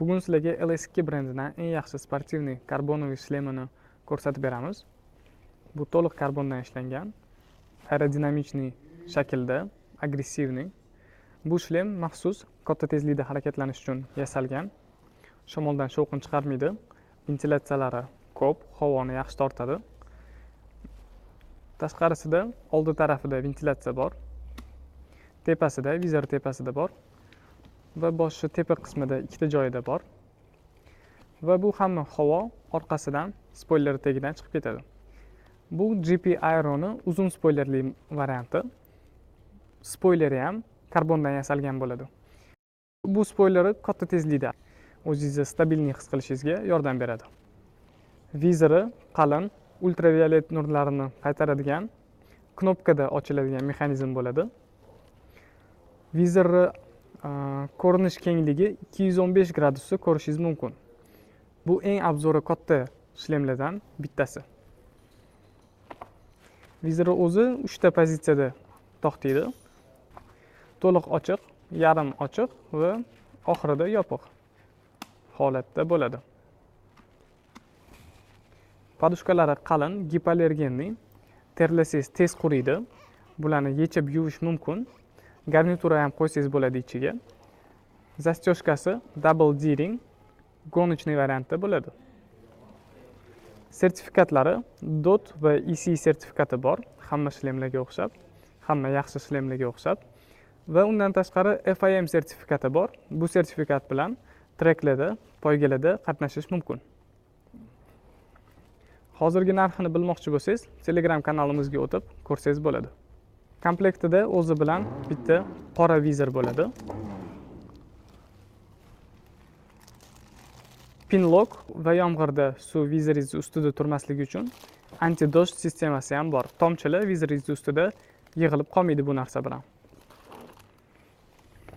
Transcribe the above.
Bugun sizlarga LS2 brendidan eng yaxshi sportivniy karbonoviy shlemini ko'rsatib beramiz. Bu to'liq karbondan ishlangan, aerodinamichniy shaklda, agressivniy. Bu shlem maxsus katta tezlikda harakatlanish uchun yasalgan. Shamoldan shovqin chiqarmaydi. Ventilyatsiyalari ko'p, havoni yaxshi tortadi. Tashqarisida oldi tarafida ventilyatsiya bor. Tepasida, vizor tepasida bor. Va boshi tepa qismida ikkita joyida bor. Va bu hamma havo orqasidan spoiler tagidan chiqib ketadi. Bu GP Aero'ni uzun spoilerli varianti. Spoileri ham karbondan yasalgan bo'ladi. Bu spoileri katta tezlikda o'zingizni stabilniy his qilishingizga yordam beradi. Vizori qalin, ultraviolet nurlarini qaytaradigan, knopkada ochiladigan mexanizm bo'ladi. Vizorni ko'rinish kengligi 215 gradusda ko'rishingiz mumkin. Bu eng obzori katta shlemlardan bittasi. Vizor o'zi 3 ta pozitsiyada to'xtaydi. To'liq ochiq, yarim ochiq va oxirida yopiq holatda bo'ladi. Podushkalari qalin, gipoallergenniy, terlasangiz tez quriydi. Bularni yechib yuvish mumkin. Garnitura ham qo'ysangiz bo'ladi ichiga. Zastёshkasi double D-ring gonichniy variantda bo'ladi. Sertifikatlari DOT va EC sertifikati bor, hamma shlemlarga o'xshab, hamma yaxshi shlemlarga o'xshab. Va undan tashqari FIM sertifikati bor. Bu sertifikat bilan treklarda, poygalarda qatnashish mumkin. Hozirgi narxini bilmoqchi bo'lsangiz, Telegram kanalimizga o'tib ko'rsangiz bo'ladi. Komplektida o'zi bilan bitta qora vizor bo'ladi. Pinlock va yomg'irda suv vizoringiz ustida turmasligi uchun anti-dojj sistemasi ham bor. Tomchilar vizoringiz ustida yig'ilib qolmaydi bu narsa bilan.